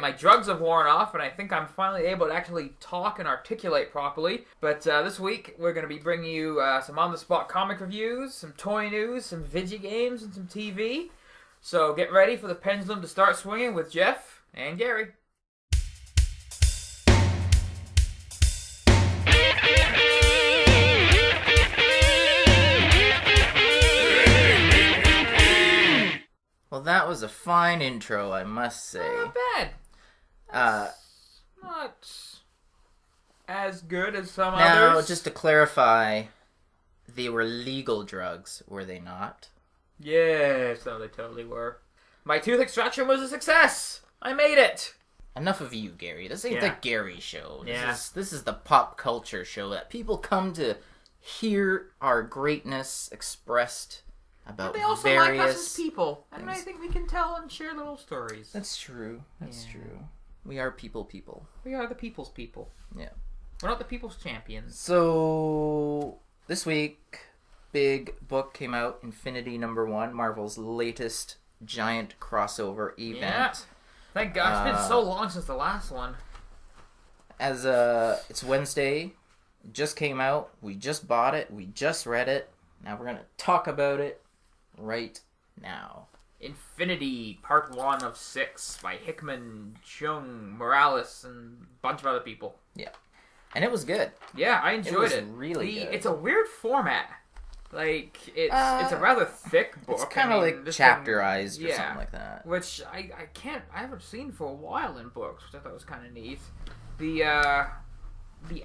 My drugs have worn off, and I think I'm finally able to actually talk and articulate properly. But this week, we're going to be bringing you some on-the-spot comic reviews, some toy news, some video games, and some TV. So get ready for the pendulum to start swinging with Geoff and Garry. Well, that was a fine intro, I must say. Not bad. Not as good as some others. Now, just to clarify, they were legal drugs, were they not? Yes, no, they totally were. My tooth extraction was a success. I made it. Enough of you, Garry. This ain't the Garry show. This is the pop culture show that people come to hear our greatness expressed about they also various like us as people, and things. I think we can tell and share little stories. That's true. That's true. We are people. We are the people's people. Yeah. We're not the people's champions. So, this week, big book came out, Infinity #1, Marvel's latest giant crossover event. Yeah. Thank God. It's been so long since the last one. It's Wednesday. It just came out. We just bought it. We just read it. Now we're going to talk about it right now. Infinity, Part 1 of 6 by Hickman, Chung, Morales, and a bunch of other people. Yeah. And it was good. Yeah, I enjoyed it. It was really good. It's a weird format. Like, it's a rather thick book. It's kind of like chapterized or something like that. Which I haven't seen for a while in books, which I thought was kind of neat. The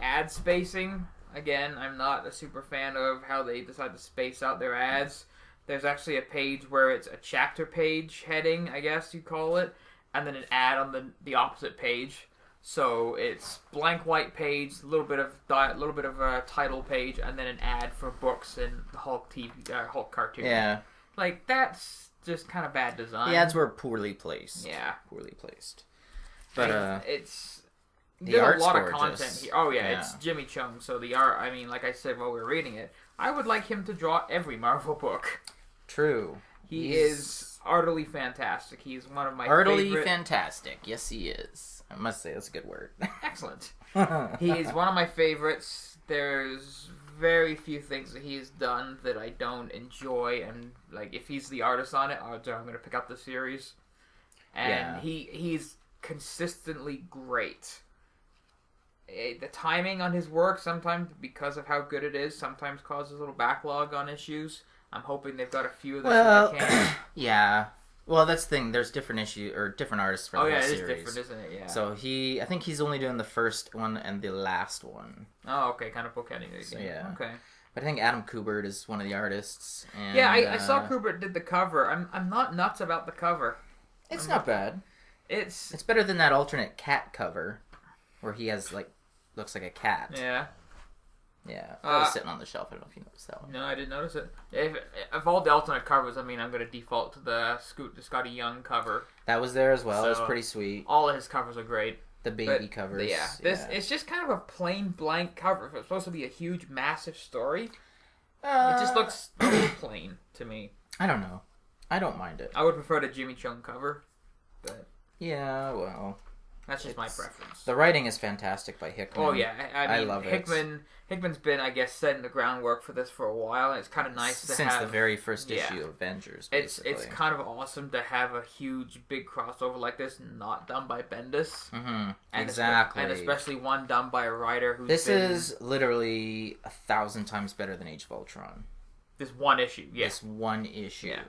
ad spacing, again, I'm not a super fan of how they decide to space out their ads. There's actually a page where it's a chapter page heading, I guess you call it, and then an ad on the opposite page. So it's blank white page, a little bit of a title page, and then an ad for books and the Hulk Hulk cartoon. Yeah, like that's just kind of bad design. The ads were poorly placed. Yeah, poorly placed. But it's the art's a lot gorgeous. of content here. Oh yeah, it's Jimmy Chung. So the art. I mean, like I said while we were reading it, I would like him to draw every Marvel book. True. He is utterly fantastic. He's one of my favorite... fantastic. Yes, he is. I must say, that's a good word. Excellent. He is one of my favorites. There's very few things that he has done that I don't enjoy, and like if he's the artist on it, I'm going to pick up the series. And he's consistently great. The timing on his work, sometimes because of how good it is, sometimes causes a little backlog on issues. I'm hoping they've got a few of those that they can. Yeah. Well, that's the thing. There's different different artists for the whole series. Oh, yeah, it is different, isn't it? Yeah. So I think he's only doing the first one and the last one. Oh, okay. Kind of bookending it again. So, yeah. Okay. But I think Adam Kubert is one of the artists. And, yeah, I saw Kubert did the cover. I'm not nuts about the cover. It's not bad. It's better than that alternate cat cover, where he has looks like a cat. Yeah. Yeah, that was sitting on the shelf. I don't know if you noticed that one. No, I didn't notice it. If all the alternate covers, I mean, I'm going to default to the Scotty Young cover. That was there as well. So, it was pretty sweet. All of his covers are great. The baby covers. Yeah, it's just kind of a plain blank cover. If it's supposed to be a huge, massive story, it just looks a little plain to me. I don't know. I don't mind it. I would prefer the Jimmy Chung cover, but yeah, well, that's just my preference. The writing is fantastic by Hickman. Oh yeah, I mean, love Hickman's been, I guess, setting the groundwork for this for a while, and it's kind of nice since the very first issue of Avengers. Basically. It's kind of awesome to have a huge, big crossover like this not done by Bendis. Mm-hmm. Exactly, and especially one done by a writer who's. This is literally 1,000 times better than Age of Ultron. This one issue, yeah. This one issue. Yeah.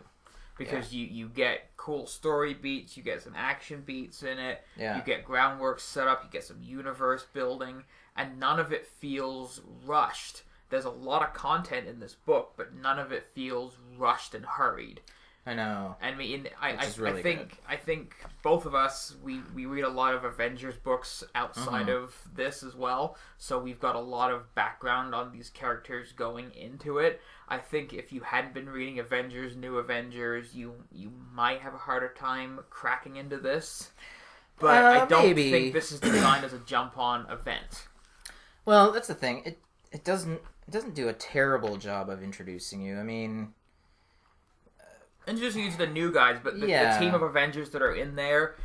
Because you get cool story beats, you get some action beats in it, you get groundwork set up, you get some universe building, and none of it feels rushed. There's a lot of content in this book, but none of it feels rushed and hurried. I know. I mean, really I think both of us we read a lot of Avengers books outside of this as well, so we've got a lot of background on these characters going into it. I think if you hadn't been reading Avengers, New Avengers, you might have a harder time cracking into this. But I don't think this is designed as a jump-on event. Well, that's the thing. It doesn't do a terrible job of introducing you. I mean, introducing you to the new guys, but the team of Avengers that are in there,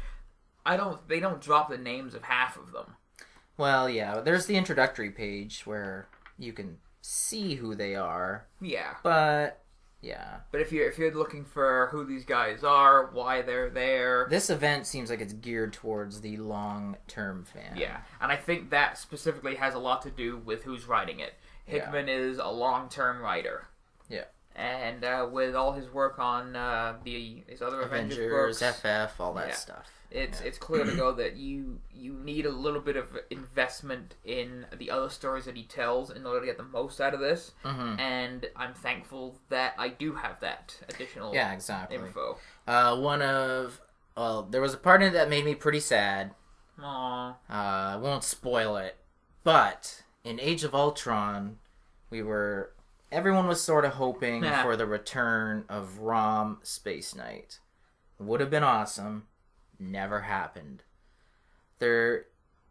They don't drop the names of half of them. Well, yeah, there's the introductory page where you can see who they are. Yeah. But yeah. But if you're looking for who these guys are, why they're there, this event seems like it's geared towards the long-term fan. Yeah, and I think that specifically has a lot to do with who's writing it. Hickman is a long-term writer. Yeah. And with all his work on these other Avengers books, FF, all that stuff. It's clear to go that you need a little bit of investment in the other stories that he tells in order to get the most out of this. Mm-hmm. And I'm thankful that I do have that additional info. There was a part in it that made me pretty sad. Aww. I won't spoil it, but in Age of Ultron, everyone was sort of hoping for the return of Rom Space Knight. Would have been awesome. Never happened. There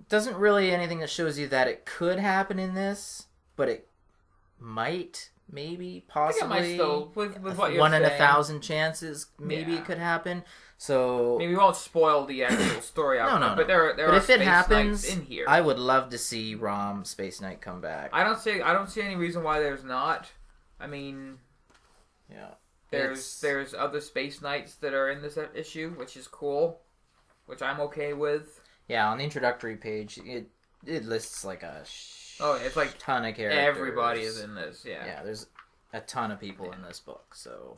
doesn't really anything that shows you that it could happen in this, but it might, maybe, possibly. I think it might still, with what you're 1 in saying. 1,000 chances, maybe it could happen. So maybe we won't spoil the actual story out. No. But there are if it Space happens Knights in here. I would love to see Rom Space Knight come back. I don't see any reason why there's not. I mean, yeah. There's other Space Knights that are in this issue, which is cool, which I'm okay with. Yeah, on the introductory page, it lists like it's like ton of characters. Everybody is in this. Yeah, there's a ton of people in this book, so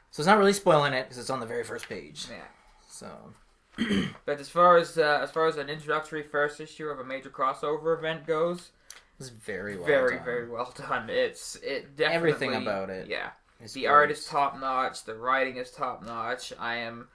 it's not really spoiling it because it's on the very first page. Yeah. So, but as far as an introductory first issue of a major crossover event goes, it's very well done. Very well done. It definitely everything about it. Yeah. The art is top notch. The writing is top notch. I am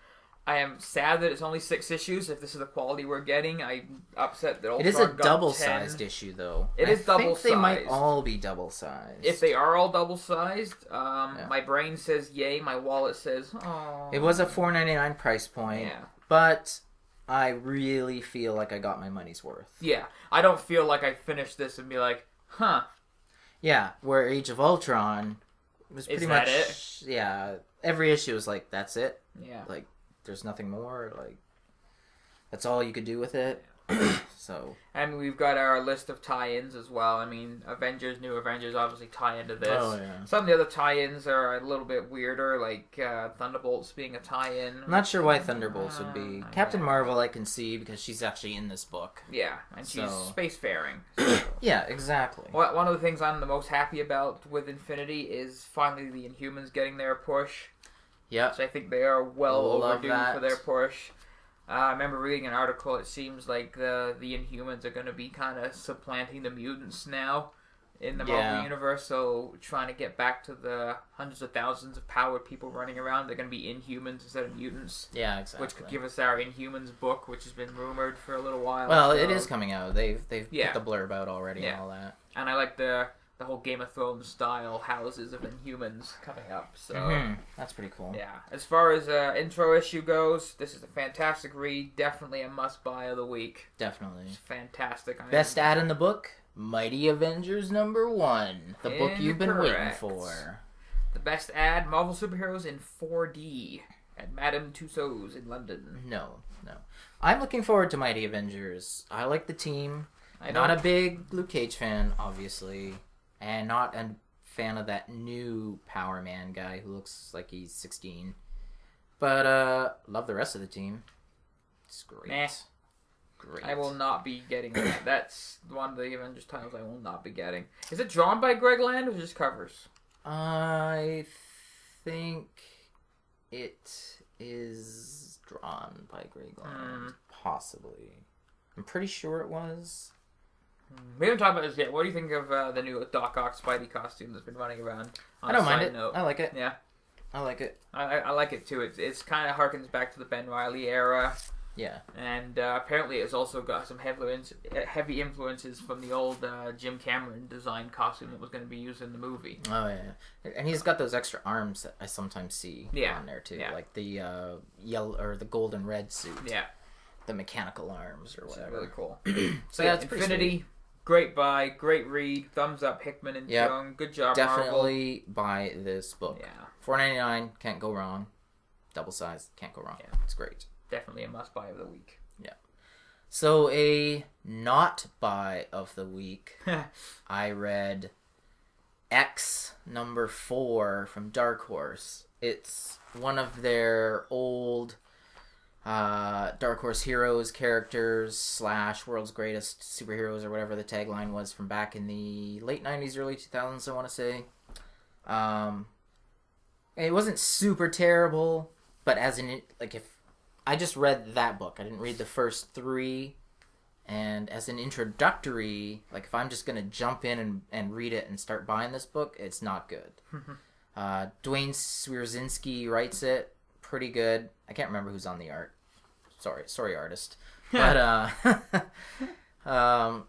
sad that it's only 6 issues. If this is the quality we're getting, I'm upset that Ultron It is a got double-sized issue, though. It is double-sized. I think they might all be double-sized. If they are all double-sized, my brain says yay. My wallet says oh. It was a $4.99 price point, but I really feel like I got my money's worth. Yeah, I don't feel like I finished this and be like, huh. Yeah, where Age of Ultron was pretty much it? Yeah, every issue was like, that's it. Yeah, like there's nothing more. Like that's all you could do with it. So, and we've got our list of tie-ins as well. I mean, New Avengers obviously tie into this. Oh, yeah. Some of the other tie-ins are a little bit weirder, like Thunderbolts being a tie-in. I'm not sure why Thunderbolts would be. Captain Marvel I can see because she's actually in this book. Yeah, and she's spacefaring. So. Yeah, exactly. One of the things I'm the most happy about with Infinity is finally the Inhumans getting their push. Yeah. So I think they are well overdue for their push. I remember reading an article. It seems like the Inhumans are going to be kind of supplanting the mutants now in the Marvel universe. So trying to get back to the hundreds of thousands of powered people running around, they're going to be Inhumans instead of mutants. Yeah, exactly. Which could give us our Inhumans book, which has been rumored for a little while. Well, it is coming out. They've put the blurb out already and all that. And I like the whole Game of Thrones style houses of Inhumans coming up. So that's pretty cool. Yeah. As far as intro issue goes, this is a fantastic read. Definitely a must buy of the week. Definitely. It's fantastic. Best ad in the book? Mighty Avengers #1. The book you've been waiting for. The best ad, Marvel Superheroes in 4D at Madame Tussauds in London. No. I'm looking forward to Mighty Avengers. I like the team. I'm not a big Luke Cage fan, obviously. And not a fan of that new Power Man guy who looks like he's 16. But, love the rest of the team. It's great. Nah. Great. I will not be getting that. That's one of the Avengers titles I will not be getting. Is it drawn by Greg Land or just covers? I think it is drawn by Greg Land. Possibly. I'm pretty sure it was. We haven't talked about this yet. What do you think of the new Doc Ock Spidey costume that's been running around? I don't mind it. I like it. Yeah. I like it. I like it too. It's kind of harkens back to the Ben Reilly era. Yeah. And apparently it's also got some heavy influences from the old Jim Cameron design costume that was going to be used in the movie. Oh, yeah. And he's got those extra arms that I sometimes see on there too. Yeah. Like the yellow or the gold and red suit. Yeah. The mechanical arms or whatever. Really cool. So yeah, it's Infinity. Great buy, great read, thumbs up, Hickman and Young. Good job, Definitely buy this book. Yeah. $4.99, can't go wrong. Double size, can't go wrong. Yeah. It's great. definitely a must buy of the week. Yeah. So a not buy of the week, I read X #4 from Dark Horse. It's one of their old Dark Horse Heroes characters / World's Greatest Superheroes, or whatever the tagline was, from back in the late 90s, early 2000s, I want to say. It wasn't super terrible, but if I just read that book, I didn't read the first 3, and as an introductory, like if I'm just going to jump in and read it and start buying this book, it's not good. Dwayne Swierczynski writes it, pretty good. I can't remember who's on the art. Sorry, artist. But I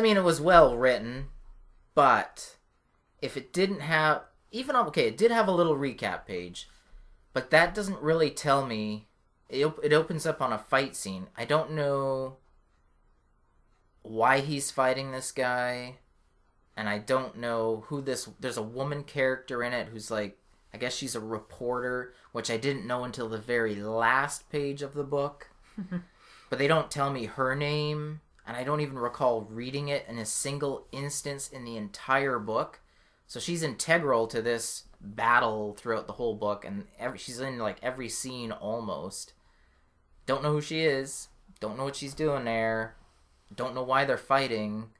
mean, it was well written, but if it didn't have it did have a little recap page, but that doesn't really tell me. It opens up on a fight scene. I don't know why he's fighting this guy, and I don't know who there's a woman character in it who's like, I guess she's a reporter, which I didn't know until the very last page of the book. But they don't tell me her name, and I don't even recall reading it in a single instance in the entire book. So she's integral to this battle throughout the whole book, and she's in like every scene almost. Don't know who she is. Don't know what she's doing there. Don't know why they're fighting.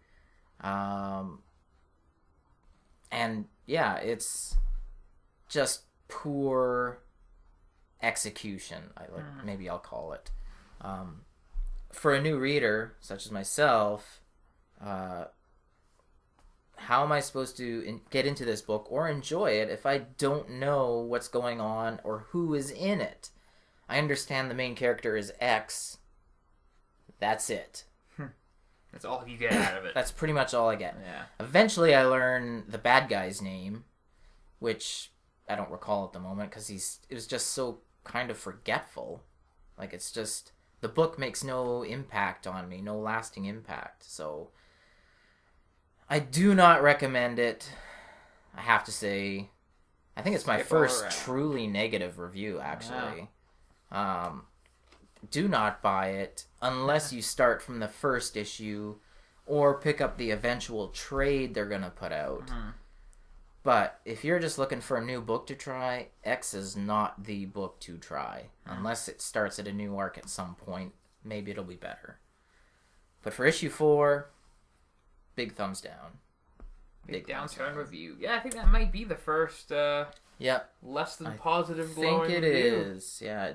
And yeah, it's just poor execution. Maybe I'll call it. For a new reader such as myself, how am I supposed to get into this book or enjoy it if I don't know what's going on or who is in it? I understand the main character is X. That's it. That's all you get out of it. That's pretty much all I get. Yeah. Eventually I learn the bad guy's name, which I don't recall at the moment because it was just so kind of forgetful. Like, it's just, the book makes no impact on me, no lasting impact. So I do not recommend it. I have to say, I think it's my first truly negative review, actually. Do not buy it unless you start from the first issue or pick up the eventual trade they're going to put out. But if you're just looking for a new book to try, X is not the book to try. Unless it starts at a new arc at some point, maybe it'll be better. But for issue 4, big thumbs down. Big downturn review. Yeah, I think that might be the first less than positive glowing review. I think it is. Yeah,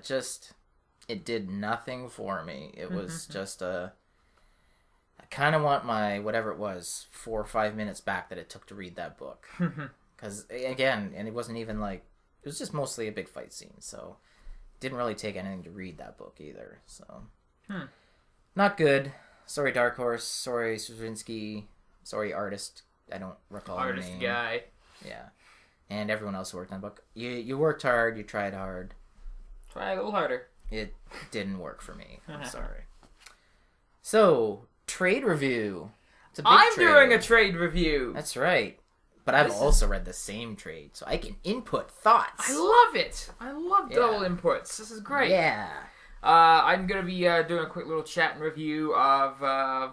it did nothing for me. It was just I kind of want my, whatever it was, 4 or 5 minutes back that it took to read that book. Because, again, and it wasn't even like, it was just mostly a big fight scene, so didn't really take anything to read that book either, so. Not good. Sorry, Dark Horse. Sorry, Swierczynski. Sorry, artist. I don't recall the name. Artist guy. Yeah. And everyone else who worked on the book. You worked hard. You tried hard. Try a little harder. It didn't work for me. I'm sorry. So, trade review. It's a big I'm trade. doing a trade review. That's right. But I've also read the same trade, so I can input thoughts. I love it. I love double inputs. This is great. Yeah. I'm going to be doing a quick little chat and review of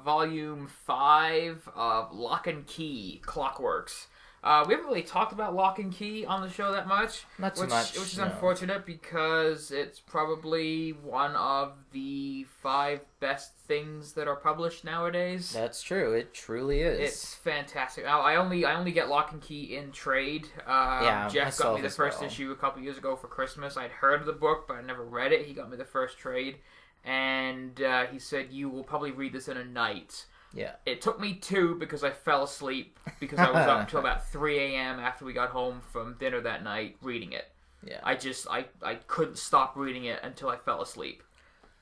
Volume 5 of Locke and Key, Clockworks. We haven't really talked about Locke and Key on the show that much. Not too much. Which is unfortunate because it's probably one of the 5 best things that are published nowadays. That's true. It truly is. It's fantastic. I only get Locke and Key in trade. Geoff got me the first issue a couple years ago for Christmas. I'd heard of the book, but I never read it. He got me the first trade, and he said, "You will probably read this in a night." Yeah. It took me 2 because I fell asleep because I was up until about 3 a.m. after we got home from dinner that night reading it. Yeah. I couldn't stop reading it until I fell asleep.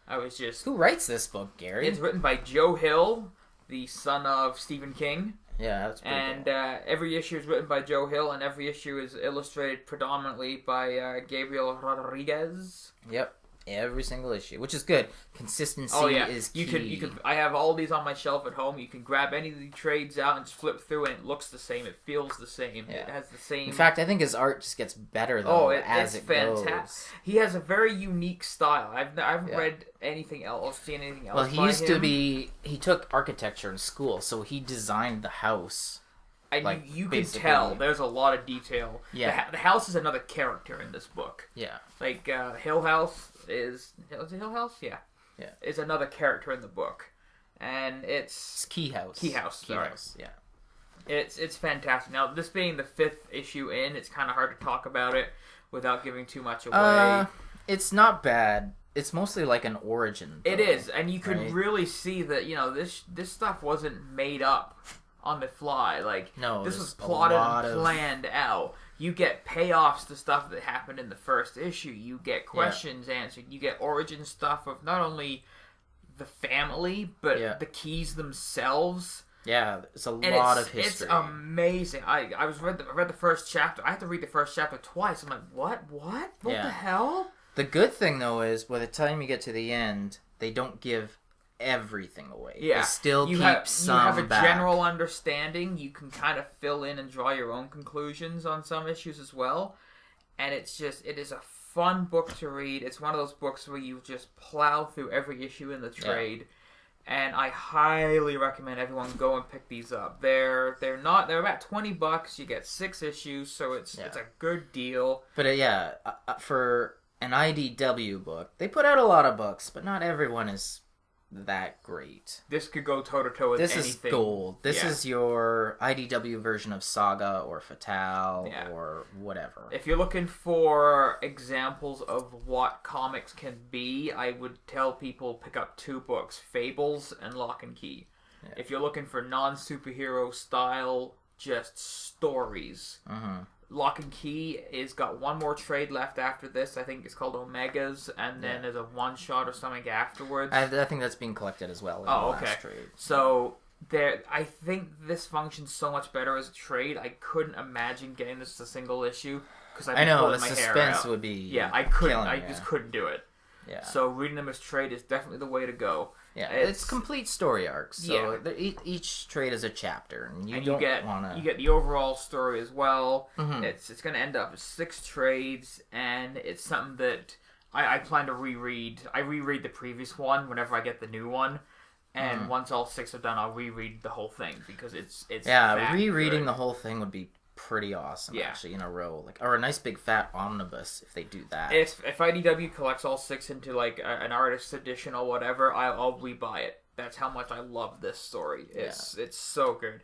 I was just... Who writes this book, Garry? It's written by Joe Hill, the son of Stephen King. Yeah, that's pretty cool. And every issue is written by Joe Hill, and every issue is illustrated predominantly by Gabriel Rodriguez. Yep. every single issue, which is good. Consistency is key. You can. I have all these on my shelf at home. You can grab any of the trades out and just flip through it. It looks the same. It feels the same. Yeah. It has the same. In fact, I think his art just gets better though as it goes. He has a very unique style. I haven't read anything else, seen anything else. Well, he took architecture in school, so he designed the house. And you can tell there's a lot of detail. Yeah. The house is another character in this book. Yeah. Like, Hill House is it Hill House? Yeah. Yeah. Is another character in the book. And it's Key House. Yeah. It's fantastic. Now, this being the 5th issue in, it's kind of hard to talk about it without giving too much away. It's not bad. It's mostly like an origin. It is, and you can really see that, this stuff wasn't made up on the fly. Like, no, this was plotted and planned out. You get payoffs to stuff that happened in the first issue. You get questions answered. You get origin stuff of not only the family, but the keys themselves. Yeah, it's a lot of history. It's amazing. I read the first chapter. I had to read the first chapter twice. I'm like, what the hell? The good thing though is by the time you get to the end, they don't give everything away. Yeah, they still keep some You have a back. general understanding. You can kind of fill in and draw your own conclusions on some issues as well. And it is a fun book to read. It's one of those books where you just plow through every issue in the trade. And I highly recommend everyone go and pick these up. They're about $20. You get 6 issues, so it's a good deal. But for an IDW book, they put out a lot of books, but not everyone is that great. This could go toe-to-toe with anything. This is gold. This is your IDW version of Saga or Fatale or whatever. If you're looking for examples of what comics can be, I would tell people pick up 2 books, Fables and Locke and Key. Yeah. If you're looking for non-superhero style, just stories, Locke and Key is got one more trade left after this. I think it's called Omegas, and then there's a one-shot or something afterwards. I think that's being collected as well in the last trade. So I think this functions so much better as a trade. I couldn't imagine getting this as a single issue because I know the suspense would be I couldn't. I just couldn't do it. Yeah. So reading them as trade is definitely the way to go. Yeah, it's complete story arcs. So each trade is a chapter, and you get the overall story as well. Mm-hmm. It's going to end up with 6 trades, and it's something that I plan to reread. I reread the previous one whenever I get the new one, and once all 6 are done, I'll reread the whole thing because it's rereading good. The whole thing would be pretty awesome actually in a row, or a nice big fat omnibus if they do that. If IDW collects all 6 into like an artist edition or whatever, I'll rebuy it. That's how much I love this story. It's so good.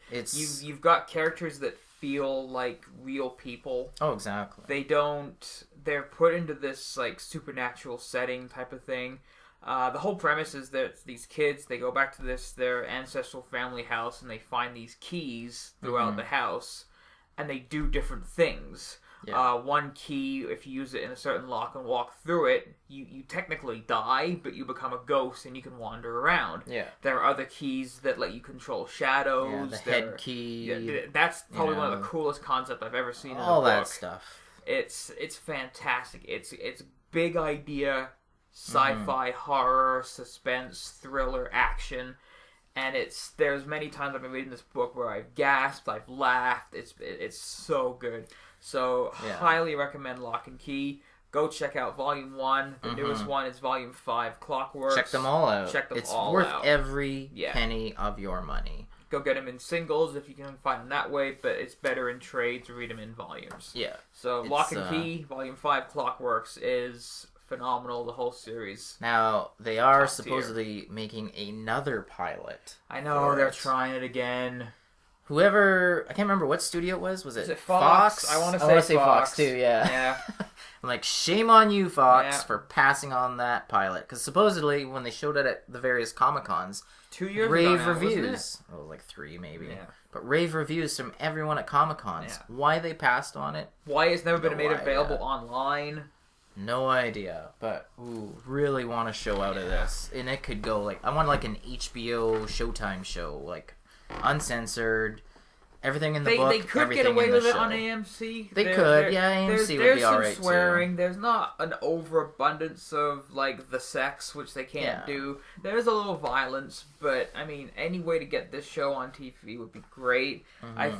You've got characters that feel like real people. Oh, exactly. They're put into this like supernatural setting type of thing. The whole premise is that these kids, they go back to their ancestral family house and they find these keys throughout the house. And they do different things. Yeah. One key, if you use it in a certain lock and walk through it, you technically die, but you become a ghost and you can wander around. Yeah. There are other keys that let you control shadows. Yeah, the head key. Yeah, that's probably one of the coolest concepts I've ever seen in a book. All that stuff. It's fantastic. It's big idea, sci-fi, horror, suspense, thriller, action. And there's many times I've been reading this book where I've gasped, I've laughed. It's so good. So highly recommend Locke and Key. Go check out Volume 1. The newest one is Volume 5, Clockworks. Check them all out. It's worth every penny of your money. Go get them in singles if you can find them that way, but it's better in trade to read them in volumes. Yeah. So Locke and Key, Volume 5, Clockworks is phenomenal, the whole series. Now, they are supposedly making another pilot. I know, they're trying it again. Whoever, I can't remember what studio it was. Was it Fox? I want to say Fox too, yeah. I'm like, shame on you, Fox, for passing on that pilot. Because supposedly, when they showed it at the various Comic-Cons, 2 years rave ago now, reviews. Oh, like 3 maybe. Yeah. But rave reviews from everyone at Comic-Cons. Yeah. Why they passed on it? Why it's never been made available online? No idea, but really want a show out of this. And it could go, like, I want, like, an HBO Showtime show, like, uncensored, Everything in the book. They could get away with it on AMC. They could, yeah. AMC would be alright too. There's some swearing. There's not an overabundance of like the sex, which they can't do. There's a little violence, but I mean, any way to get this show on TV would be great. I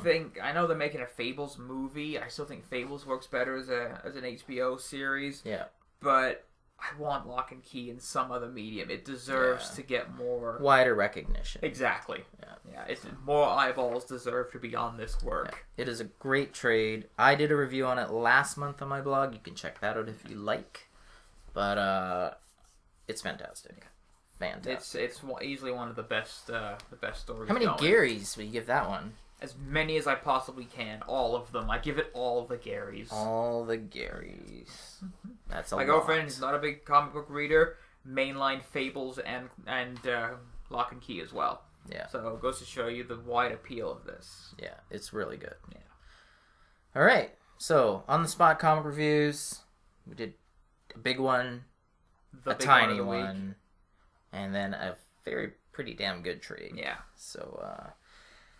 know they're making a Fables movie. I still think Fables works better as an HBO series. Yeah, but I want Locke and Key in some other medium. It deserves to get more wider recognition. Exactly. Yeah. It's more eyeballs deserve to be on this work. Yeah. It is a great trade. I did a review on it last month on my blog. You can check that out if you like. But it's fantastic. Fantastic. It's easily one of the best stories. How many Garys will you give that one? As many as I possibly can. All of them. I give it all the Garys. All the Garys. That's a lot. My girlfriend is not a big comic book reader. Mainline Fables and Locke and Key as well. Yeah. So it goes to show you the wide appeal of this. Yeah, it's really good. Yeah. All right. So, on the spot comic reviews, we did a big one, a tiny one, and then a pretty damn good trade. Yeah. So,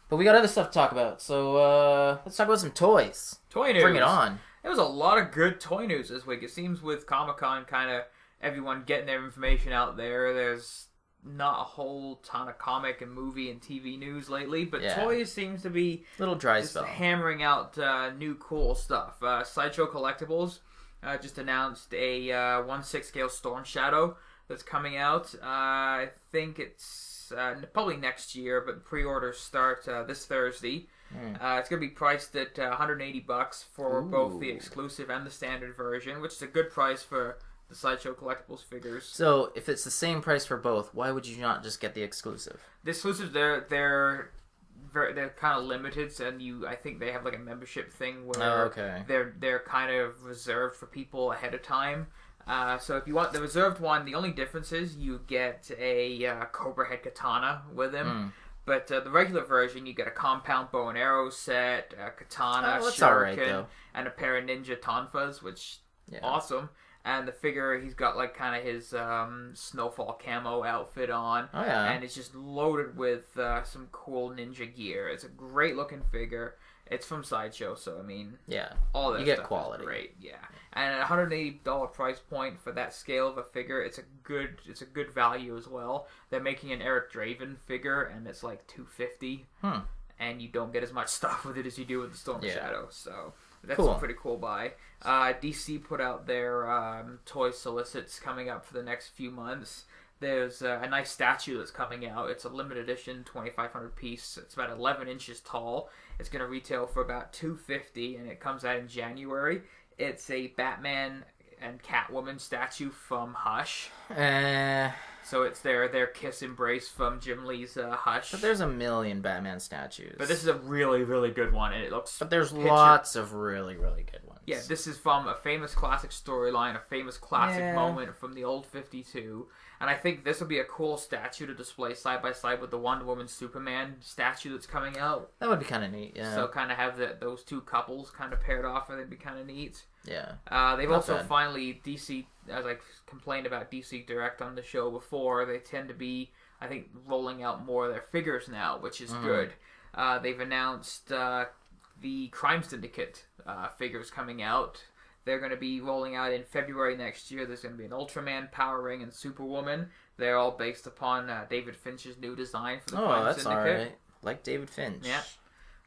but we got other stuff to talk about. So, let's talk about some toys. Toy news. Bring it on. There was a lot of good toy news this week. It seems with Comic-Con kind of everyone getting their information out there, there's not a whole ton of comic and movie and TV news lately, but toys seems to be little dry just spell. Hammering out new cool stuff. Sideshow Collectibles just announced a 1/6 scale Storm Shadow that's coming out. I think it's probably next year, but pre-orders start this Thursday. It's going to be priced at $180 for both the exclusive and the standard version, which is a good price for the Sideshow Collectibles figures. So, if it's the same price for both, why would you not just get the exclusive? The exclusives, they're kind of limited, and I think they have like a membership thing where they're kind of reserved for people ahead of time. So if you want the reserved one, the only difference is you get a Cobra Head Katana with him. But the regular version, you get a compound bow and arrow set, a katana, shuriken, and a pair of ninja tonfas, which awesome. And the figure, he's got like kind of his snowfall camo outfit on. Oh, yeah. And it's just loaded with some cool ninja gear. It's a great looking figure. It's from Sideshow, so I mean, all that you get stuff quality. Is great, And at $180 price point for that scale of a figure, it's a good value as well. They're making an Eric Draven figure, and it's like $250, and you don't get as much stuff with it as you do with the Storm Shadow. So that's a pretty cool buy. DC put out their toy solicits coming up for the next few months. There's a nice statue that's coming out. It's a limited edition, 2,500 piece. It's about 11 inches tall. It's going to retail for about $250, and it comes out in January. It's a Batman and Catwoman statue from Hush. So it's their kiss embrace from Jim Lee's Hush. But there's a million Batman statues. But this is a really, really good one, and it looks... But there's lots of really, really good ones. Yeah, this is from a famous classic storyline, a famous classic moment from the old 52. And I think this will be a cool statue to display side by side with the Wonder Woman Superman statue that's coming out. That would be kind of neat, yeah. So kind of have those two couples kind of paired off, and they'd be kind of neat. Yeah. They've also finally, DC, as I complained about DC Direct on the show before, they tend to be, I think, rolling out more of their figures now, which is good. They've announced the Crime Syndicate figures coming out. They're going to be rolling out in February next year. There's going to be an Ultraman, Power Ring, and Superwoman. They're all based upon David Finch's new design for the Crime Syndicate. Oh, that's alright. Like David Finch. Yeah.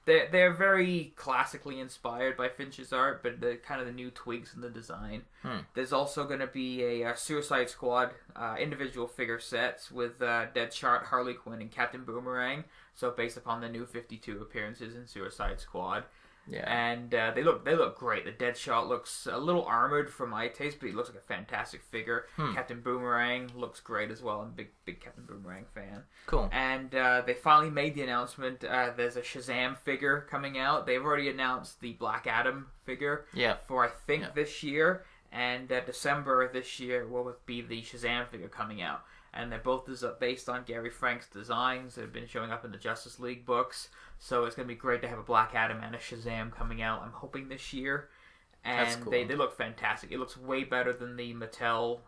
They're very classically inspired by Finch's art, but they're kind of the new tweaks in the design. There's also going to be a Suicide Squad individual figure sets with Deadshot, Harley Quinn, and Captain Boomerang. So based upon the new 52 appearances in Suicide Squad. Yeah. And they look great. The Deadshot looks a little armored for my taste, but he looks like a fantastic figure. Captain Boomerang looks great as well. I'm a big Captain Boomerang fan. Cool. And they finally made the announcement. There's a Shazam figure coming out. They've already announced the Black Adam figure for, I think, this year. And December this year will be the Shazam figure coming out. And they're both based on Gary Frank's designs that have been showing up in the Justice League books. So it's going to be great to have a Black Adam and a Shazam coming out, I'm hoping, this year. And cool. they look fantastic. It looks way better than the Mattel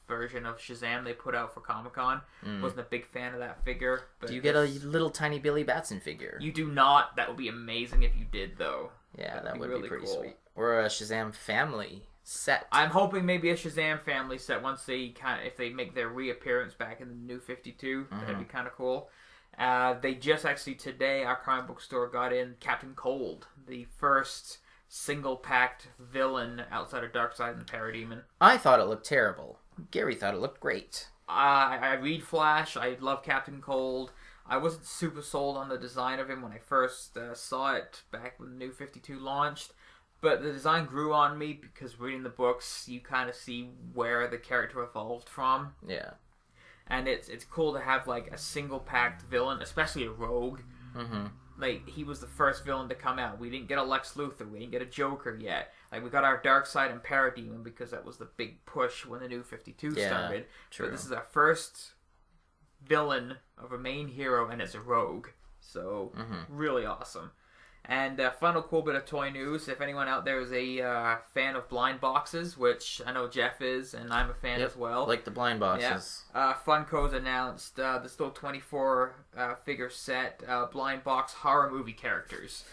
version of Shazam they put out for Comic-Con. Wasn't a big fan of that figure. But do you get a little tiny Billy Batson figure? You do not. That would be amazing if you did, though. Yeah, that would be pretty sweet. Or a Shazam family set. I'm hoping maybe a Shazam family set once they if they make their reappearance back in the New 52. That'd be kind of cool. They just actually today, our comic book store got in Captain Cold, the first single-packed villain outside of Darkseid and the Parademon. I thought it looked terrible. Gary thought it looked great. I read Flash. I love Captain Cold. I wasn't super sold on the design of him when I first saw it back when the New 52 launched. But the design grew on me because reading the books, you kind of see where the character evolved from. Yeah. And it's cool to have like a single-packed villain, especially a rogue. Mm-hmm. Like, he was the first villain to come out. We didn't get a Lex Luthor. We didn't get a Joker yet. Like, we got our Darkseid and Parademon because that was the big push when the New 52 started. True. But this is our first villain of a main hero, and it's a rogue. So, really awesome. And final cool bit of toy news. If anyone out there is a fan of blind boxes, which I know Geoff is, and I'm a fan as well. Like the blind boxes. Yeah. Funko's announced the still 24 figure set blind box horror movie characters.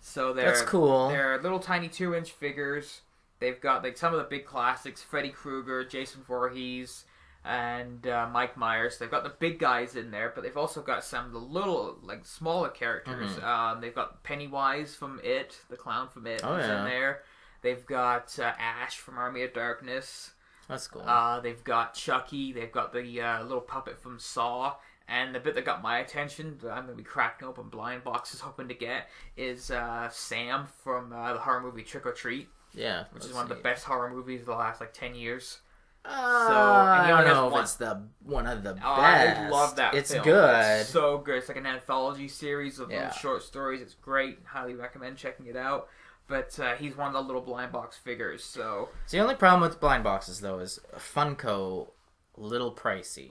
So that's cool. They're little tiny 2-inch figures. They've got like some of the big classics: Freddy Krueger, Jason Voorhees, and Mike Myers. They've got the big guys in there, but they've also got some of the little, like, smaller characters. They've got Pennywise from It, the clown from It, who's in there. They've got Ash from Army of Darkness. That's cool. They've got Chucky. They've got the little puppet from Saw. And the bit that got my attention, that I'm going to be cracking open blind boxes hoping to get, is Sam from the horror movie Trick or Treat. Yeah. Which is one of the best horror movies of the last, like, 10 years. I don't know if it's one of the best. I love that It's film. good. It's so good. It's like an anthology series of little short stories. It's great. Highly recommend checking it out. But he's one of the little blind box figures. So the only problem with blind boxes, though, is Funko, little pricey.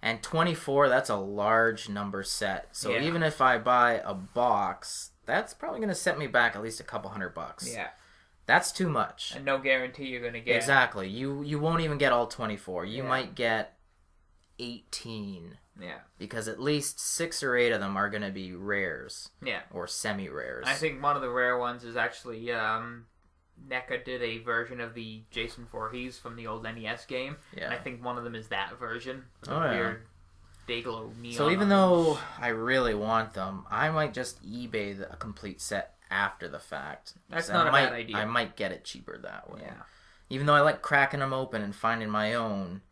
And 24, that's a large number set. So even if I buy a box, that's probably going to set me back at least a couple $100. Yeah. That's too much. And no guarantee you're going to get. Exactly. You won't even get all 24. You might get 18. Yeah. Because at least 6 or 8 of them are going to be rares. Yeah. Or semi-rares. I think one of the rare ones is actually NECA did a version of the Jason Voorhees from the old NES game. Yeah. And I think one of them is that version. Weird Dayglow neon. So even though I really want them, I might just eBay a complete set after the fact. That's not a bad idea. I might get it cheaper that way. Yeah. Even though I like cracking them open and finding my own,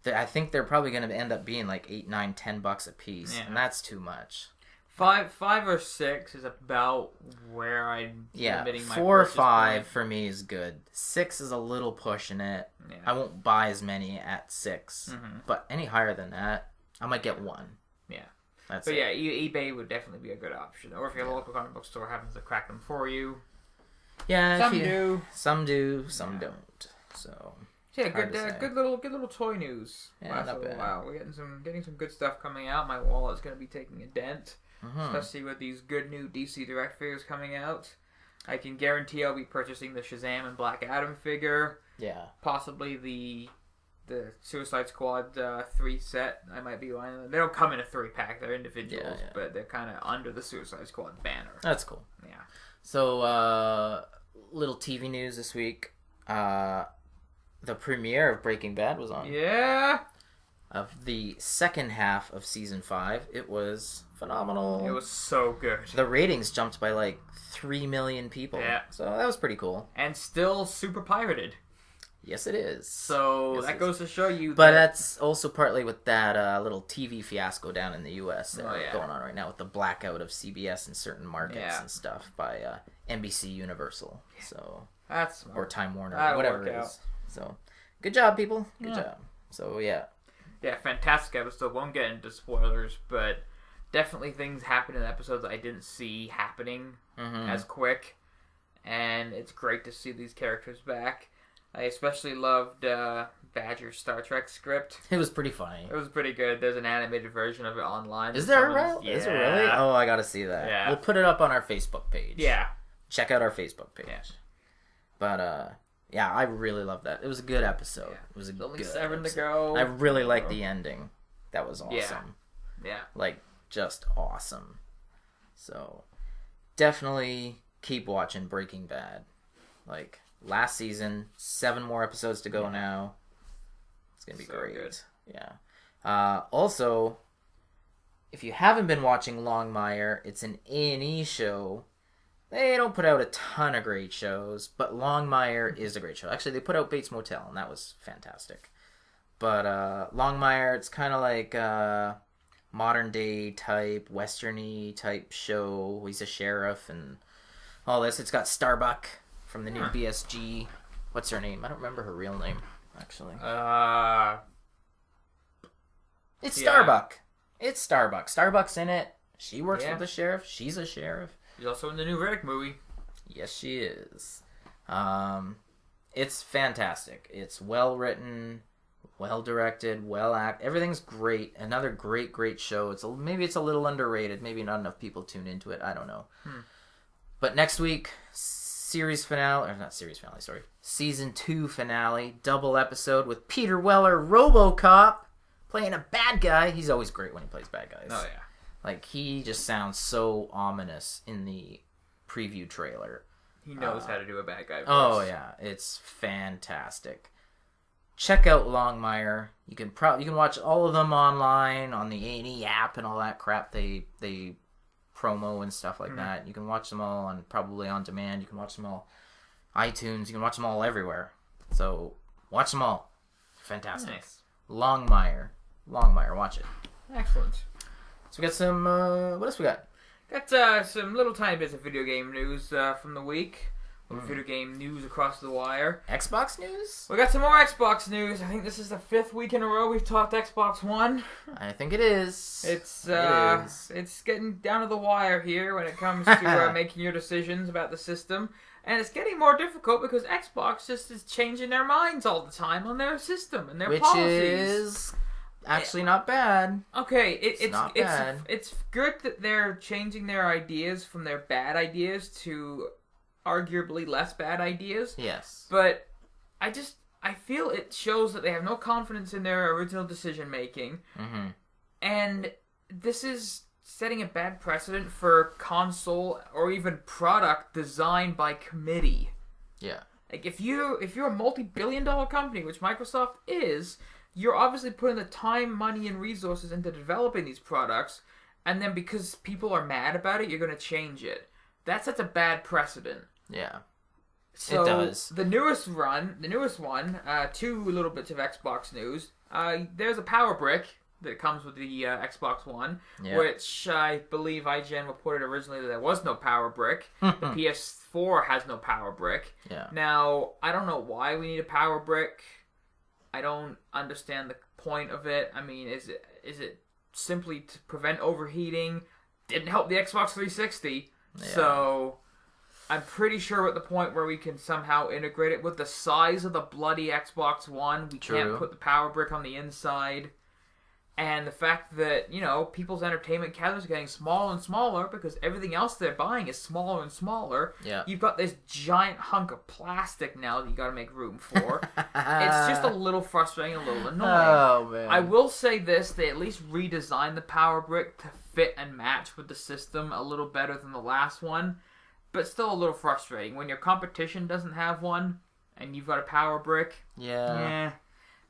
I think they're probably going to end up being like $8, $9, $10 a piece, and that's too much. 5 or 6 is about where I'm limiting my 4 or 5 for me is good. 6 is a little pushing it. Yeah. I won't buy as many at 6, but any higher than that, I might get 1. Yeah. But yeah, eBay would definitely be a good option. Or if your local comic book store happens to crack them for you. Yeah, some do, some don't. So yeah, good little toy news. Yeah, not bad. Wow, we're getting some good stuff coming out. My wallet's going to be taking a dent, especially with these good new DC Direct figures coming out. I can guarantee I'll be purchasing the Shazam and Black Adam figure. Yeah, possibly the Suicide Squad 3 set. I might be buying them. They don't come in a 3-pack. They're individuals, but they're kind of under the Suicide Squad banner. That's cool. Yeah. So, little TV news this week. The premiere of Breaking Bad was on. Yeah. Of the second half of season 5. It was phenomenal. It was so good. The ratings jumped by like 3 million people. Yeah. So that was pretty cool. And still super pirated. Yes, it is. So that goes to show you. But that's also partly with that little TV fiasco down in the U.S. Going on right now with the blackout of CBS in certain markets and stuff by NBC Universal. So that's smart. Or Time Warner, whatever it is. So good job, people. Good job. So yeah, fantastic episode. Won't get into spoilers, but definitely things happen in the episode that I didn't see happening as quick, and it's great to see these characters back. I especially loved Badger's Star Trek script. It was pretty funny. It was pretty good. There's an animated version of it online. Is there really? Is it really? Oh, I gotta see that. Yeah. We'll put it up on our Facebook page. Yeah. Check out our Facebook page. But yeah, I really loved that. It was a good episode. Yeah. It was a only good 7 episode. to go. I really liked the ending. That was awesome. Yeah. Like, just awesome. So, definitely keep watching Breaking Bad. Like, last season, 7 more episodes to go now. It's gonna be great. Good. Yeah. Also, if you haven't been watching Longmire, it's an A&E show. They don't put out a ton of great shows, but Longmire is a great show. Actually, they put out Bates Motel, and that was fantastic. But Longmire, it's kind of like modern day type, westerny type show. He's a sheriff and all this. It's got Starbuck from the new BSG. What's her name? I don't remember her real name, actually. It's Starbuck. It's Starbuck. Starbuck's in it. She works with the sheriff. She's a sheriff. She's also in the new Riddick movie. Yes, she is. It's fantastic. It's well written, well directed, well acted. Everything's great. Another great show. Maybe it's a little underrated. Maybe not enough people tune into it. I don't know. But next week, season 2 finale, double episode with Peter Weller, RoboCop, playing a bad guy. He's always great when he plays bad guys. Oh yeah. Like, he just sounds so ominous in the preview trailer. He knows how to do a bad guy voice. Oh, yeah. It's fantastic. Check out Longmire. You can watch all of them online on the A&E app and all that crap they promo and stuff like that. You can watch them all probably on demand. You can watch them all iTunes. You can watch them all everywhere. So, watch them all. Fantastic. Nice. Longmire. Watch it. Excellent. So we got some, what else we got? Got some little tiny bits of video game news from the week. Video game news across the wire. Xbox news? We got some more Xbox news. I think this is the 5th week in a row we've talked Xbox One. I think it is. It's getting down to the wire here when it comes to making your decisions about the system. And it's getting more difficult because Xbox just is changing their minds all the time on their system and their policies. Which is actually not bad. Okay, it's not bad. It's good that they're changing their ideas from their bad ideas to arguably less bad ideas. Yes. But I feel it shows that they have no confidence in their original decision making. Mm-hmm. And this is setting a bad precedent for console or even product designed by committee. Yeah. Like if you're a multi-billion-dollar company, which Microsoft is, you're obviously putting the time, money, and resources into developing these products, and then because people are mad about it, you're going to change it. That sets a bad precedent. Yeah. So it does. The newest one, 2 little bits of Xbox news. There's a power brick that comes with the Xbox One, which I believe IGN reported originally that there was no power brick. The PS4 has no power brick. Yeah. Now, I don't know why we need a power brick. I don't understand the point of it. I mean, is it simply to prevent overheating? Didn't help the Xbox 360. Yeah. So I'm pretty sure we're at the point where we can somehow integrate it. With the size of the bloody Xbox One, we can't put the power brick on the inside. And the fact that, people's entertainment cabinets are getting smaller and smaller because everything else they're buying is smaller and smaller. Yeah. You've got this giant hunk of plastic now that you got to make room for. It's just a little frustrating, a little annoying. Oh, man. I will say this, they at least redesigned the power brick to fit and match with the system a little better than the last one. But still a little frustrating. When your competition doesn't have one and you've got a power brick. Yeah.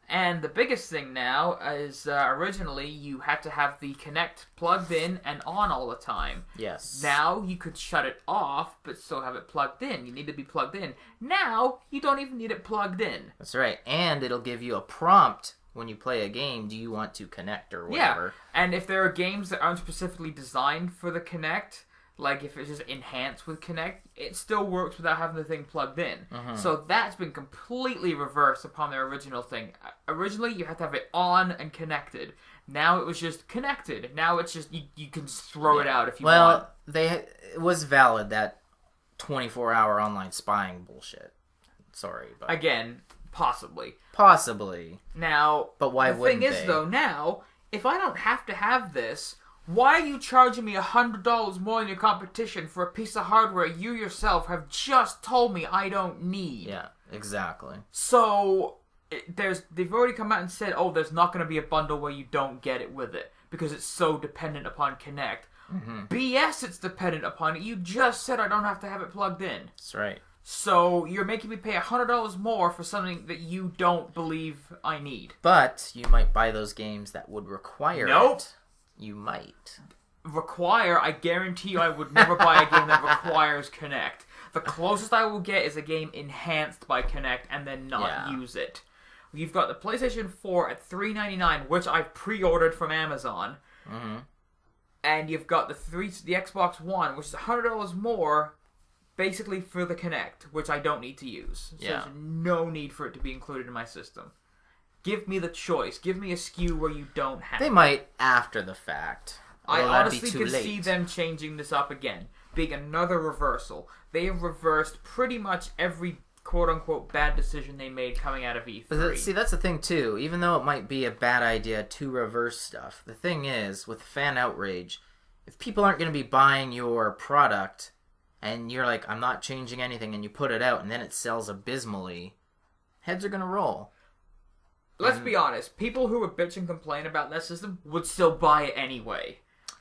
And the biggest thing now is originally you had to have the Kinect plugged in and on all the time. Yes. Now you could shut it off but still have it plugged in. You need to be plugged in. Now you don't even need it plugged in. That's right. And it'll give you a prompt when you play a game. Do you want to connect or whatever? Yeah. And if there are games that aren't specifically designed for the Kinect, like if it's just enhanced with Kinect, it still works without having the thing plugged in. Mm-hmm. So that's been completely reversed upon their original thing. Originally, you had to have it on and connected. Now it was just connected. Now it's just, you can throw it out if you want. Well, it was valid, that 24-hour online spying bullshit. Sorry. But again, possibly. Possibly. Now, but why wouldn't the thing is, though, now, if I don't have to have this, Why are you charging me $100 more than your competition for a piece of hardware you yourself have just told me I don't need? Yeah, exactly. So, they've already come out and said, oh, there's not going to be a bundle where you don't get it with it, because it's so dependent upon Kinect. Mm-hmm. BS, it's dependent upon it. You just said I don't have to have it plugged in. That's right. So, you're making me pay $100 more for something that you don't believe I need. But you might buy those games that would require it. You might. Require? I guarantee you I would never buy a game that requires Kinect. The closest I will get is a game enhanced by Kinect and then not use it. You've got the PlayStation 4 at $399, which I've pre-ordered from Amazon. Mm-hmm. And you've got the Xbox One, which is $100 more, basically for the Kinect, which I don't need to use. So there's no need for it to be included in my system. Give me the choice. Give me a SKU where you don't have They might after the fact. I honestly could see them changing this up again. Being another reversal. They have reversed pretty much every quote-unquote bad decision they made coming out of E3. But see, that's the thing, too. Even though it might be a bad idea to reverse stuff, the thing is, with fan outrage, if people aren't going to be buying your product, and you're like, I'm not changing anything, and you put it out, and then it sells abysmally, heads are going to roll. Let's be honest. People who would bitch and complain about that system would still buy it anyway.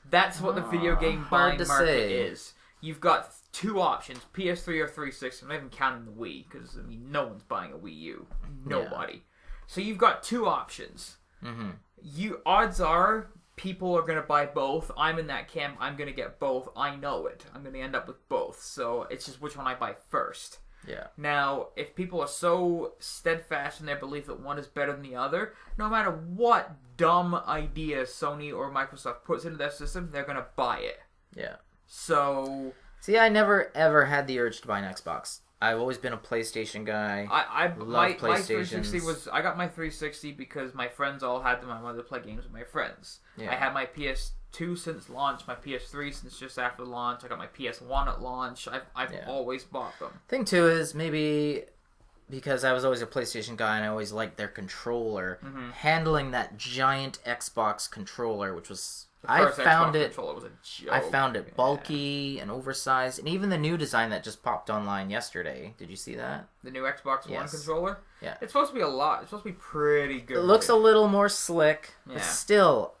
That's what the video game buying market is. You've got two options, PS3 or 360. I'm not even counting the Wii, because, no one's buying a Wii U. Nobody. Yeah. So you've got two options. Mm-hmm. Odds are, people are going to buy both. I'm in that camp. I'm going to get both. I know it. I'm going to end up with both. So it's just which one I buy first. Yeah. Now, if people are so steadfast in their belief that one is better than the other, no matter what dumb idea Sony or Microsoft puts into their system, they're going to buy it. Yeah. So... See, I never, ever had the urge to buy an Xbox. I've always been a PlayStation guy. My 360 was... I got my 360 because my friends all had them. I wanted to play games with my friends. Yeah. I had my PS2 since launch, my PS3 since just after launch. I got my PS1 at launch. I've always bought them. Thing, too, is maybe because I was always a PlayStation guy and I always liked their controller, handling that giant Xbox controller, which was... I found it bulky and oversized, and even the new design that just popped online yesterday. Did you see that? The new Xbox One controller? Yeah. It's supposed to be a lot. It's supposed to be pretty good. It looks a little more slick, but still,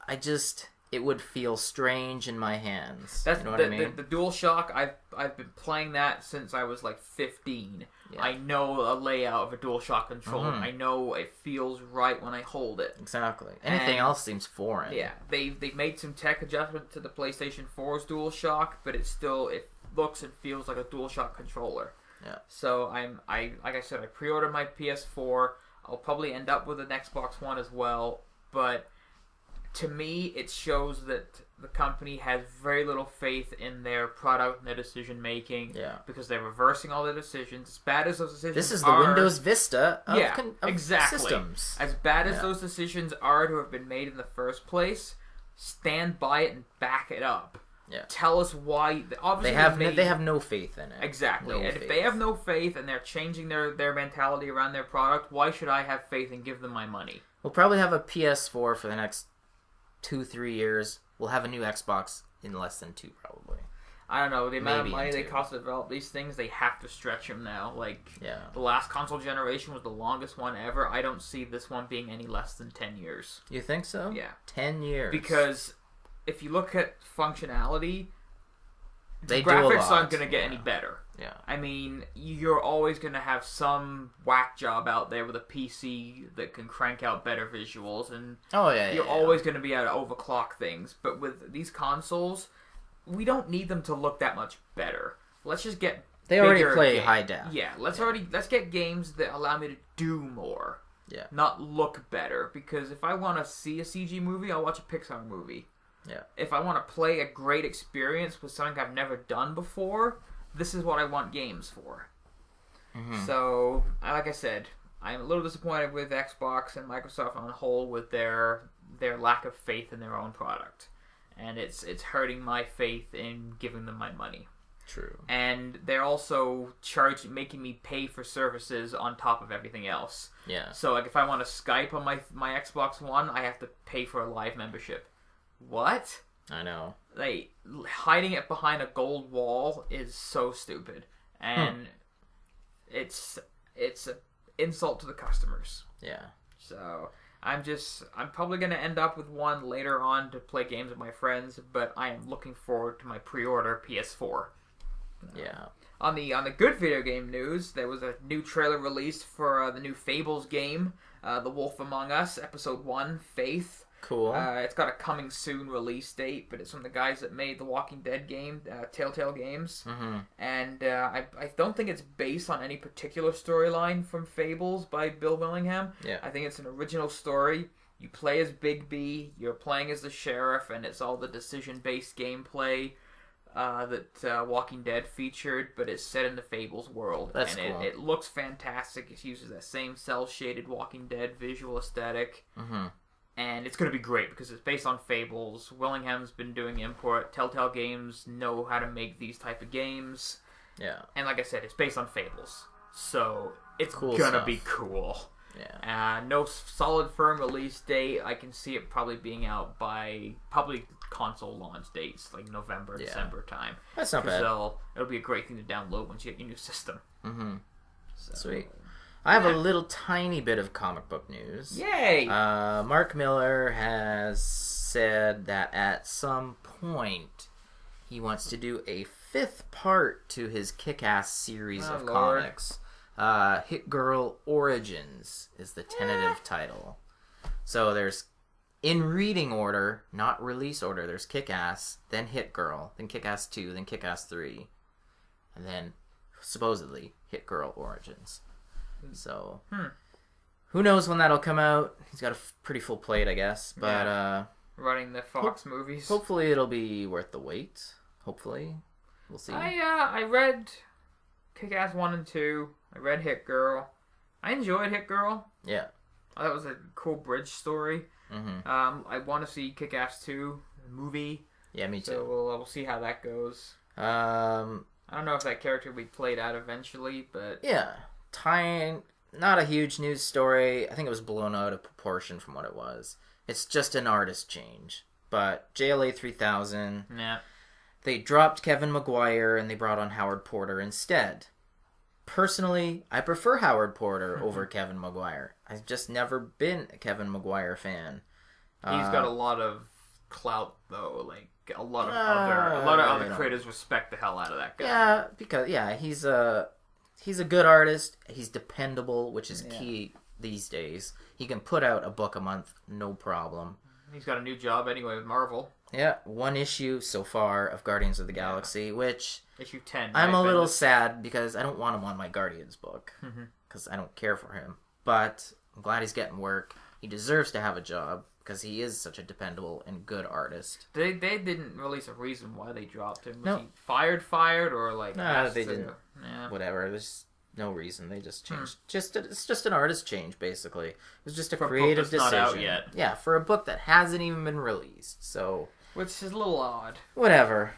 it would feel strange in my hands. That's you know what I mean? The DualShock, I've been playing that since I was like 15. Yeah. I know a layout of a DualShock controller. I know it feels right when I hold it. Exactly. Anything else seems foreign. Yeah. They've made some tech adjustment to the PlayStation 4's DualShock, but it looks and feels like a DualShock controller. Yeah. So like I said, I pre-ordered my PS4. I'll probably end up with an Xbox One as well, but to me, it shows that the company has very little faith in their product and their decision making. Yeah. Because they're reversing all their decisions. As bad as those decisions are... This is the Windows Vista of systems. As bad as those decisions are to have been made in the first place, stand by it and back it up. Yeah. Tell us why. Obviously, they have no faith in it. Exactly. And if they have no faith and they're changing their mentality around their product, why should I have faith and give them my money? We'll probably have a PS4 for the next 2-3 years. We'll have a new Xbox in less than 2, probably. I don't know. The amount of money they cost to develop these things, they have to stretch them now. The last console generation was the longest one ever. I don't see this one being any less than 10 years. You think so? Yeah. 10 years. Because if you look at functionality, the graphics aren't going to get any better. Yeah. I mean, you're always going to have some whack job out there with a PC that can crank out better visuals, and you're always going to be able to overclock things. But with these consoles, we don't need them to look that much better. Let's just get They already play high def. Yeah, let's get games that allow me to do more. Yeah. Not look better, because if I want to see a CG movie, I'll watch a Pixar movie. Yeah. If I want to play a great experience with something I've never done before, this is what I want games for. Mm-hmm. So, like I said, I'm a little disappointed with Xbox and Microsoft on the whole with their lack of faith in their own product. And it's hurting my faith in giving them my money. True. And they're also making me pay for services on top of everything else. Yeah. So, like, if I want to Skype on my Xbox One, I have to pay for a live membership. What? I know. Like, hiding it behind a gold wall is so stupid. And it's an insult to the customers. Yeah. So, I'm probably going to end up with one later on to play games with my friends, but I am looking forward to my pre-order PS4. Yeah. On the good video game news, there was a new trailer released for the new Fables game, The Wolf Among Us, Episode 1, Faith. Cool. It's got a coming soon release date, but it's from the guys that made the Walking Dead game, Telltale Games. Mm-hmm. And I don't think it's based on any particular storyline from Fables by Bill Willingham. Yeah. I think it's an original story. You play as Bigby, you're playing as the sheriff, and it's all the decision-based gameplay that Walking Dead featured, but it's set in the Fables world. That's and cool. It looks fantastic. It uses that same cel-shaded Walking Dead visual aesthetic. Mm-hmm. And it's going to be great because it's based on Fables. Willingham's been doing import. Telltale Games know how to make these type of games. Yeah. And like I said, it's based on Fables. So it's Cool going to stuff. be cool. Yeah. No solid firm release date. I can see it probably being out by probably console launch dates, like November, December time. That's not bad. It'll be a great thing to download once you get your new system. Mm-hmm. So, Sweet. I have a little tiny bit of comic book news. Yay! Mark Miller has said that at some point he wants to do a 5th part to his Kick-Ass series of Lord. comics. Hit Girl Origins is the tentative title. So there's, in reading order, not release order, there's Kick-Ass, then Hit Girl, then Kick-Ass 2, then Kick-Ass 3, and then, supposedly, Hit Girl Origins. So, who knows when that'll come out? He's got a pretty full plate, I guess. But running the Fox movies. Hopefully it'll be worth the wait. Hopefully. We'll see. I read Kick-Ass 1 and 2. I read Hit Girl. I enjoyed Hit Girl. Yeah. I thought it was a cool bridge story. Mm-hmm. I want to see Kick-Ass 2 movie. Yeah, me too. So we'll see how that goes. I I don't know if that character will be played out eventually, but... Yeah. Not a huge news story. I think it was blown out of proportion from what it was. It's just an artist change. But JLA 3000, Yeah. they dropped Kevin Maguire and they brought on Howard Porter instead. Personally, I prefer Howard Porter over Kevin Maguire. I've just never been a Kevin Maguire fan. He's got a lot of clout, though. Like, a lot of other creators respect the hell out of that guy. Yeah, because he's a good artist. He's dependable, which is key these days. He can put out a book a month, no problem. He's got a new job anyway with Marvel. Yeah, 1 issue so far of Guardians of the Galaxy, which Issue 10. I'm right, a little Bendis? sad because I don't want him on my Guardians book Mm-hmm. because I don't care for him. But I'm glad he's getting work. He deserves to have a job because he is such a dependable and good artist. They didn't release a reason why they dropped him. Was No. he fired, or like... No, asked they to- didn't. Yeah. Whatever, there's no reason. They just changed. It's just an artist change, basically. It was just a For a book creative that's decision. not out yet. Yeah, for a book that hasn't even been released. So Which is a little odd. whatever.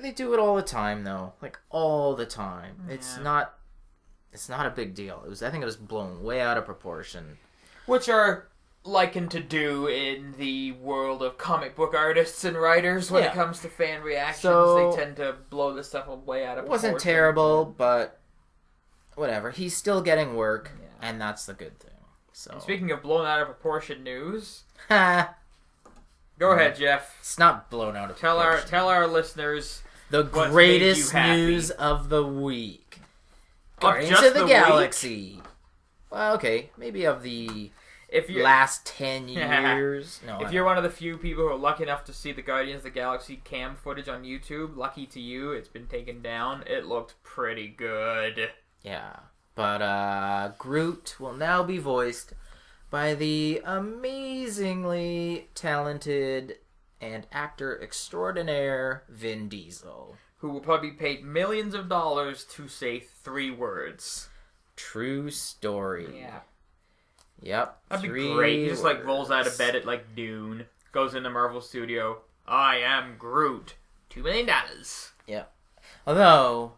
They do it all the time, though. Like all the time. It's Yeah. not a big deal. I think it was blown way out of proportion. Which are likened to do in the world of comic book artists and writers when it comes to fan reactions. So- They tend to blow this stuff way out of It wasn't proportion. terrible, but whatever. He's still getting work, Yeah. and that's the good thing. So And speaking of blown out of proportion news, Ha! go ahead, Geoff. It's not blown out of proportion. Tell our listeners The What's greatest made you happy? news of the week. Of Guardians just of the the Galaxy. Well, okay, maybe of the if you're last 10 years. No, if you're one of the few people who are lucky enough to see the Guardians of the Galaxy cam footage on YouTube, lucky to you, it's been taken down. It looked pretty good. yeah, but Groot will now be voiced by the amazingly talented and actor extraordinaire Vin Diesel. Who will probably be paid millions of dollars to say 3 words. True story. Yeah. Yep. That'd be 3 great. He just like rolls out of words. bed at like noon, goes into Marvel Studio. I am Groot. $2 million. Yep. Although,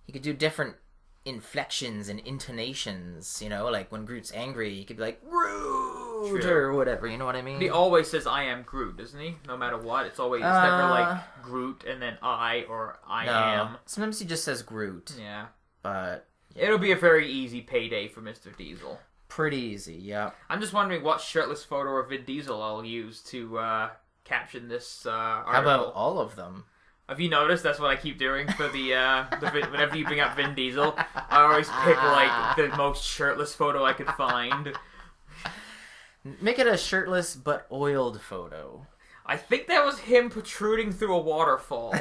he could do different inflections and intonations, you know, like when Groot's angry, he could be like, Groot! Groot True. or whatever. You know what I mean? He always says, "I am Groot," doesn't he? No matter what, it's never like Groot and then I or I am. Sometimes he just says Groot. Yeah. But it'll be a very easy payday for Mr. Diesel. Pretty easy, yeah. I'm just wondering what shirtless photo of Vin Diesel I'll use to caption this article. How about all of them? Have you noticed that's what I keep doing for the whenever you bring up Vin Diesel, I always pick like the most shirtless photo I could find. Make it a shirtless but oiled photo. I think that was him protruding through a waterfall.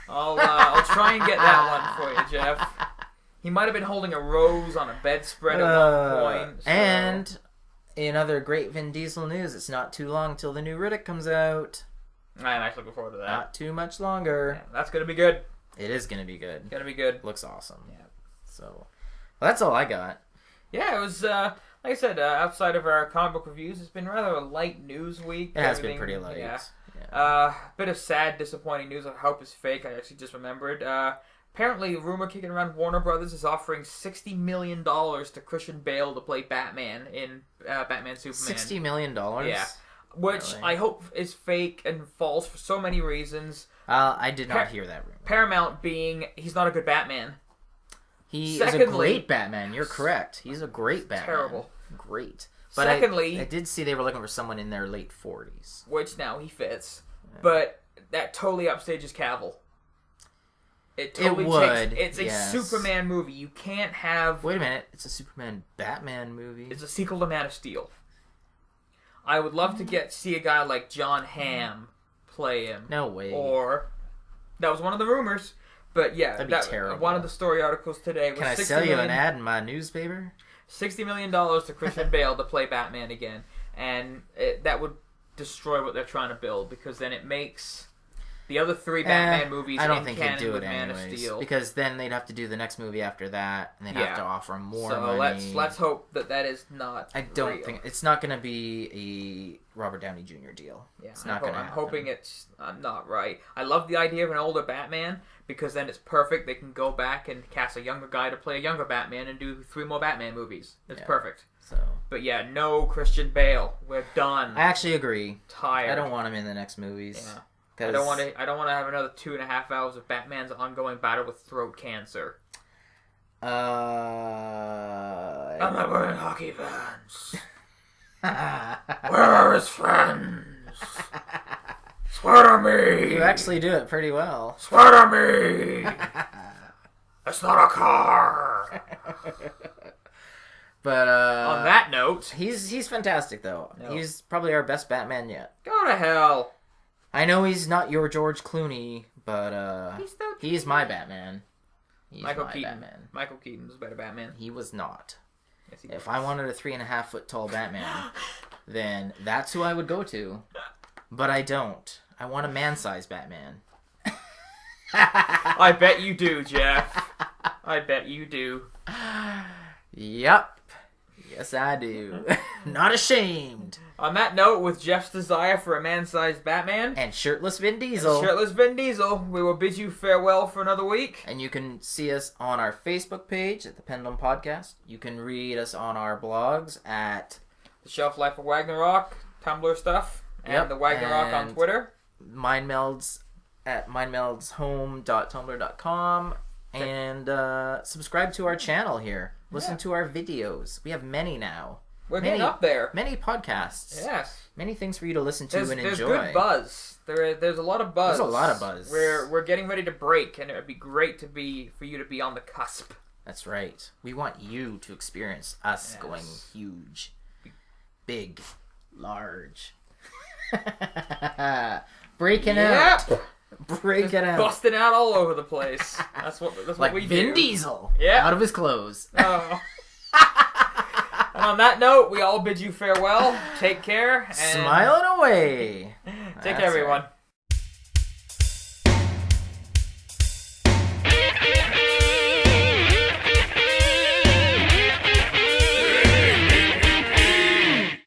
I'll try and get that one for you, Geoff. He might have been holding a rose on a bedspread at one point. So. And in other great Vin Diesel news, it's not too long till the new Riddick comes out. I'm actually looking forward to that. Not too much longer. Yeah, that's gonna be good. It is gonna be good. Gonna be good. Looks awesome. Yeah. So, well, that's all I got. Yeah, it was like I said. Outside of our comic book reviews, it's been rather a light news week. It has been pretty light. Yeah. Bit of sad, disappointing news. I hope it's fake. I actually just remembered. Apparently, a rumor kicking around Warner Brothers is offering $60 million to Christian Bale to play Batman in Batman Superman. $60 million? Yeah. Which really? I hope is fake and false for so many reasons. I did not hear that rumor. Paramount being, he's not a good Batman. He is a great Batman. You're correct. He's a great Batman. Terrible. Great. But Secondly, I did see they were looking for someone in their late 40s. Which now he fits. Yeah. But that totally upstages Cavill. It totally would. It's a Superman movie. You can't have... Wait a minute. It's a Superman-Batman movie. It's a sequel to Man of Steel. I would love to see a guy like John Hamm play him. No way. Or... That was one of the rumors. But yeah, that'd be terrible. One of the story articles today was Can I sell you an ad in my newspaper? $60 million to Christian Bale to play Batman again. And that would destroy what they're trying to build, because then it makes the other three Batman movies I don't think they'd do it Man anyways, of Steel. Because then they'd have to do the next movie after that, and they'd have to offer more money. So let's hope that is not I don't real. think... It's not going to be a Robert Downey Jr. deal. Yeah, it's not going to happen. I'm hoping it's not right. I love the idea of an older Batman, because then it's perfect. They can go back and cast a younger guy to play a younger Batman and do 3 more Batman movies. It's perfect. So, but yeah, no Christian Bale. We're done. I actually agree. Tired. I don't want him in the next movies. Yeah. I don't want to have another 2.5 hours of Batman's ongoing battle with throat cancer. I'm not wearing hockey pants. Where are his friends? Swear to me. You actually do it pretty well. Swear to me. It's not a car. But on that note, he's fantastic though. No. He's probably our best Batman yet. Go to hell. I know he's not your George Clooney, but he's my Batman. He's Michael Keaton. Batman. Michael Keaton was a better Batman. He was not. Yes, he was. If I wanted a 3.5 foot tall Batman, then that's who I would go to. But I don't. I want a man-sized Batman. I bet you do, Geoff. I bet you do. Yep. Yes, I do. Not ashamed. On that note, with Geoff's desire for a man-sized Batman... And shirtless Vin Diesel. We will bid you farewell for another week. And you can see us on our Facebook page at the Pendulum Podcast. You can read us on our blogs at... The Shelf Life of Ragnarok, Tumblr stuff, and the Ragnarok on Twitter. Mindmelds at mindmeldshome.tumblr.com. And subscribe to our channel here. Listen to our videos. We have many now. We're getting up there. Many podcasts. Yes. Many things for you to listen to and enjoy. There's good buzz. There's a lot of buzz. There's a lot of buzz. We're getting ready to break, and it would be great for you to be on the cusp. That's right. We want you to experience us going huge, big, large, breaking out. Break it out. Busting out all over the place. That's what we do. Vin Diesel. Yeah. Out of his clothes. Oh. And on that note, we all bid you farewell. Take care. And smiling away. Take care, everyone. Right.